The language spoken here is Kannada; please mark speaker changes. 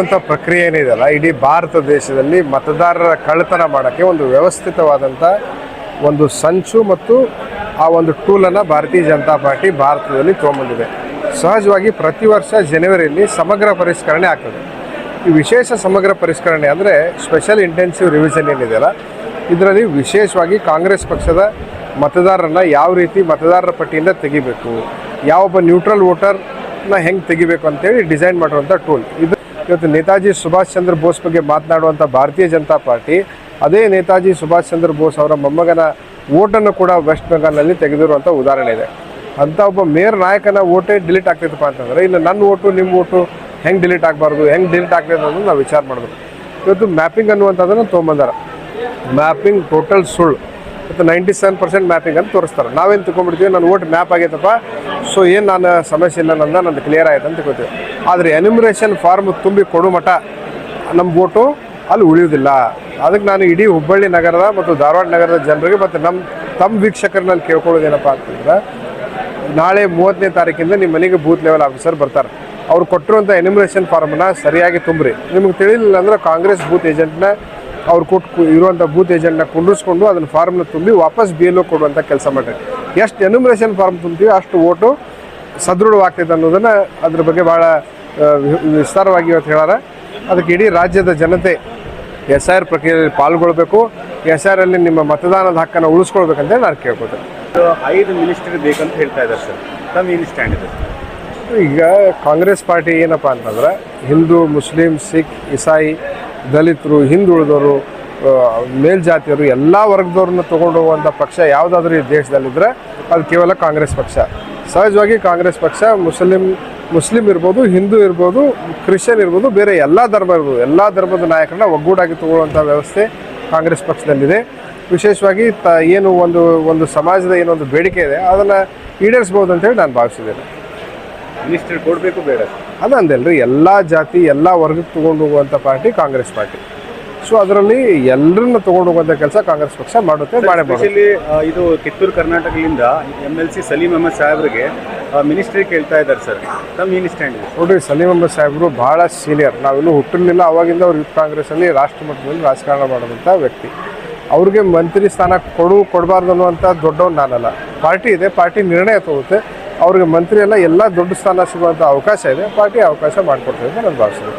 Speaker 1: ಅಂತ ಪ್ರಕ್ರಿಯೆ ಏನಿದೆಯಲ್ಲ, ಇಡೀ ಭಾರತ ದೇಶದಲ್ಲಿ ಮತದಾರರ ಕಳ್ಳತನ ಮಾಡೋಕ್ಕೆ ಒಂದು ವ್ಯವಸ್ಥಿತವಾದಂಥ ಒಂದು ಸಂಚು ಮತ್ತು ಆ ಒಂದು ಟೂಲನ್ನು ಭಾರತೀಯ ಜನತಾ ಪಾರ್ಟಿ ಭಾರತದಲ್ಲಿ ತೊಗೊಂಬಂದಿದೆ. ಸಹಜವಾಗಿ ಪ್ರತಿ ವರ್ಷ ಜನವರಿಯಲ್ಲಿ ಸಮಗ್ರ ಪರಿಷ್ಕರಣೆ ಆಗ್ತದೆ. ಈ ವಿಶೇಷ ಸಮಗ್ರ ಪರಿಷ್ಕರಣೆ ಅಂದರೆ ಸ್ಪೆಷಲ್ ಇಂಟೆನ್ಸಿವ್ ರಿವಿಷನ್ ಏನಿದೆಯಲ್ಲ, ಇದರಲ್ಲಿ ವಿಶೇಷವಾಗಿ ಕಾಂಗ್ರೆಸ್ ಪಕ್ಷದ ಮತದಾರರನ್ನು ಯಾವ ರೀತಿ ಮತದಾರರ ಪಟ್ಟಿಯಿಂದ ತೆಗಿಬೇಕು, ಯಾವೊಬ್ಬ ನ್ಯೂಟ್ರಲ್ ವೋಟರ್ನ ಹೆಂಗೆ ತೆಗಿಬೇಕು ಅಂತೇಳಿ ಡಿಸೈನ್ ಮಾಡುವಂಥ ಟೂಲ್ ಇದು. ಇವತ್ತು ನೇತಾಜಿ ಸುಭಾಷ್ ಚಂದ್ರ ಬೋಸ್ ಬಗ್ಗೆ ಮಾತನಾಡುವಂಥ ಭಾರತೀಯ ಜನತಾ ಪಾರ್ಟಿ ಅದೇ ನೇತಾಜಿ ಸುಭಾಷ್ ಚಂದ್ರ ಬೋಸ್ ಅವರ ಮೊಮ್ಮಗನ ವೋಟನ್ನು ಕೂಡ ವೆಸ್ಟ್ ಬೆಂಗಾಲ್ನಲ್ಲಿ ತೆಗೆದಿರುವಂಥ ಉದಾಹರಣೆ ಇದೆ. ಅಂಥ ಒಬ್ಬ ಮೇಯರ್ ನಾಯಕನ ವೋಟೇ ಡಿಲೀಟ್ ಆಗ್ತೈತಪ್ಪ ಅಂತಂದರೆ ಇನ್ನು ನನ್ನ ವೋಟು ನಿಮ್ಮ ವೋಟು ಹೆಂಗೆ ಡಿಲೀಟ್ ಆಗಬಾರ್ದು, ಹೆಂಗೆ ಡಿಲೀಟ್ ಆಗ್ತದೆ ಅನ್ನೋದು ನಾವು ವಿಚಾರ ಮಾಡಿದ್ರು. ಇವತ್ತು ಮ್ಯಾಪಿಂಗ್ ಅನ್ನುವಂಥದ್ದನ್ನು ತೊಗೊಂಬಂದಾರ. ಮ್ಯಾಪಿಂಗ್ ಟೋಟಲ್ ಸುಳ್ಳು. ಮತ್ತು 97% ಮ್ಯಾಪಿಂಗ್ ಅಂತ ತೋರಿಸ್ತಾರೆ. ನಾವೇನು ತಿಳ್ಕೊಂಡ್ಬಿಡ್ತೀವಿ, ನನ್ನ ವೋಟ್ ಮ್ಯಾಪ್ ಆಗೈತಪ್ಪ, ಸೊ ಏನು ನಾನು ಸಮಸ್ಯೆ ಇಲ್ಲ, ನಂದು ಕ್ಲಿಯರ್ ಆಯ್ತು ಅಂತ ತಿಳ್ಕೊತೀವಿ. ಆದರೆ ಎನ್ಯುಮರೇಷನ್ ಫಾರ್ಮ್ ತುಂಬಿ ಕೊಡು ಮಟ್ಟ ನಮ್ಮ ವೋಟು ಅಲ್ಲಿ ಉಳಿಯೋದಿಲ್ಲ. ಅದಕ್ಕೆ ನಾನು ಇಡೀ ಹುಬ್ಬಳ್ಳಿ ನಗರದ ಮತ್ತು ಧಾರವಾಡ ನಗರದ ಜನರಿಗೆ ಮತ್ತು ತಮ್ಮ ವೀಕ್ಷಕರಲ್ಲಿ ಕೇಳ್ಕೊಳ್ಳೋದೇನಪ್ಪ ಅಂತಂದ್ರೆ, ನಾಳೆ 30ನೇ ತಾರೀಕಿಂದ ನಿಮ್ಮ ಮನೆಗೆ ಬೂತ್ ಲೆವೆಲ್ ಆಫೀಸರ್ ಬರ್ತಾರೆ. ಅವ್ರು ಕೊಟ್ಟಿರುವಂಥ ಎನ್ಯುಮರೇಷನ್ ಫಾರ್ಮನ್ನು ಸರಿಯಾಗಿ ತುಂಬ್ರಿ. ನಿಮಗೆ ತಿಳಿಲಿಲ್ಲ ಅಂದರೆ ಕಾಂಗ್ರೆಸ್ ಬೂತ್ ಏಜೆಂಟ್ನ ಅವ್ರು ಇರುವಂಥ ಬೂತ್ ಏಜೆಂಟ್ನ ಕುಂಡಿಸ್ಕೊಂಡು ಅದನ್ನು ಫಾರ್ಮ್ನ ತುಂಬಿ ವಾಪಸ್ BLO ಕೊಡುವಂಥ ಕೆಲಸ ಮಾಡಿರಿ. ಎಷ್ಟು ಎನ್ಯುಮರೇಷನ್ ಫಾರ್ಮ್ ತುಂಬ್ತೀವಿ ಅಷ್ಟು ವೋಟು ಸದೃಢವಾಗ್ತೈತೆ ಅನ್ನೋದನ್ನು ಅದ್ರ ಬಗ್ಗೆ ಭಾಳ ವಿಸ್ತಾರವಾಗಿ ಇವತ್ತು ಹೇಳಾರ. ಅದಕ್ಕೆ ಇಡೀ ರಾಜ್ಯದ ಜನತೆ SIR ಪ್ರಕ್ರಿಯೆಯಲ್ಲಿ ಪಾಲ್ಗೊಳ್ಬೇಕು. SIR ಅಲ್ಲಿ ನಿಮ್ಮ ಮತದಾನದ ಹಕ್ಕನ್ನು ಉಳಿಸ್ಕೊಳ್ಬೇಕಂತ ನಾನು ಕೇಳ್ಕೊತೇನೆ.
Speaker 2: 5 ಮಿನಿಸ್ಟರ್ ಬೇಕಂತ ಹೇಳ್ತಾ ಇದ್ದಾರೆ ಸರ್, ತಮ್ಮ ಏನು ಸ್ಟ್ಯಾಂಡ್ ಇದೆ?
Speaker 1: ಈಗ ಕಾಂಗ್ರೆಸ್ ಪಾರ್ಟಿ ಏನಪ್ಪ ಅಂತಂದ್ರೆ ಹಿಂದೂ, ಮುಸ್ಲಿಂ, ಸಿಖ್, ಇಸಾಯಿ, ದಲಿತರು, ಹಿಂದುಳಿದವರು, ಮೇಲ್ಜಾತಿಯವರು ಎಲ್ಲ ವರ್ಗದವ್ರನ್ನ ತೊಗೊಂಡು ಹೋಗುವಂಥ ಪಕ್ಷ ಯಾವುದಾದ್ರೂ ಈ ದೇಶದಲ್ಲಿದ್ದರೆ ಅದು ಕೇವಲ ಕಾಂಗ್ರೆಸ್ ಪಕ್ಷ. ಸಹಜವಾಗಿ ಕಾಂಗ್ರೆಸ್ ಪಕ್ಷ ಮುಸ್ಲಿಂ ಇರ್ಬೋದು, ಹಿಂದೂ ಇರ್ಬೋದು, ಕ್ರಿಶ್ಚಿಯನ್ ಇರ್ಬೋದು, ಬೇರೆ ಎಲ್ಲ ಧರ್ಮ ಇರ್ಬೋದು, ಎಲ್ಲ ಧರ್ಮದ ನಾಯಕರನ್ನ ಒಗ್ಗೂಡಾಗಿ ತಗೊಳ್ಳುವಂಥ ವ್ಯವಸ್ಥೆ ಕಾಂಗ್ರೆಸ್ ಪಕ್ಷದಲ್ಲಿದೆ. ವಿಶೇಷವಾಗಿ ಏನು ಒಂದು ಸಮಾಜದ ಏನೊಂದು ಬೇಡಿಕೆ ಇದೆ ಅದನ್ನು ಈಡೇರಿಸ್ಬೋದು ಅಂತೇಳಿ ನಾನು ಭಾವಿಸಿದ್ದೇನೆ.
Speaker 2: ಮಿನಿಸ್ಟರ್ ಕೊಡಬೇಕು ಬೇಡ
Speaker 1: ಅದಂದಲ್ರಿ, ಎಲ್ಲ ಜಾತಿ ಎಲ್ಲ ವರ್ಗಕ್ಕೆ ತೊಗೊಂಡು ಹೋಗುವಂಥ ಪಾರ್ಟಿ ಕಾಂಗ್ರೆಸ್ ಪಾರ್ಟಿ. ಸೊ ಅದರಲ್ಲಿ ಎಲ್ಲರನ್ನ ತೊಗೊಂಡು ಹೋಗುವಂಥ ಕೆಲಸ ಕಾಂಗ್ರೆಸ್ ಪಕ್ಷ ಮಾಡುತ್ತೆ.
Speaker 2: ಸ್ಪೆಷಲಿ ಇದು ಕಿತ್ತೂರು ಕರ್ನಾಟಕದಿಂದ MLC ಸಲೀಂ ಅಹಮದ್ ಸಾಹೇಬ್ರಿಗೆ ಮಿನಿಸ್ಟ್ರಿ ಕೇಳ್ತಾ ಇದ್ದಾರೆ ಸರ್, ತಮ್ಮ ಏನು ಸ್ಟ್ಯಾಂಡ್ ಇದೆ?
Speaker 1: ನೋಡಿರಿ, ಸಲೀಂ ಅಹಮದ್ ಸಾಹೇಬರು ಭಾಳ ಸೀನಿಯರ್. ನಾವಿನ್ನೂ ಹುಟ್ಟಿರಲಿಲ್ಲ ಅವಾಗಿಂದ ಅವ್ರು ಯೂತ್ ಕಾಂಗ್ರೆಸ್ಸಲ್ಲಿ ರಾಷ್ಟ್ರ ಮಟ್ಟದಲ್ಲಿ ರಾಜಕಾರಣ ಮಾಡುವಂಥ ವ್ಯಕ್ತಿ. ಅವ್ರಿಗೆ ಮಂತ್ರಿ ಸ್ಥಾನ ಕೊಡಬಾರ್ದು ಅನ್ನುವಂಥ ದೊಡ್ಡವ್ನು ನಾನಲ್ಲ. ಪಾರ್ಟಿ ಇದೆ, ಪಾರ್ಟಿ ನಿರ್ಣಯ ತಗೋತ್ತೆ. ಅವ್ರಿಗೆ ಮಂತ್ರಿ ಎಲ್ಲ ದೊಡ್ಡ ಸ್ಥಾನ ಸಿಗುವಂಥ ಅವಕಾಶ ಇದೆ, ಪಾರ್ಟಿ ಅವಕಾಶ ಮಾಡಿಕೊಡ್ತದೆ ಅಂತ ನಾನು ಭಾವಿಸ್ತೀನಿ.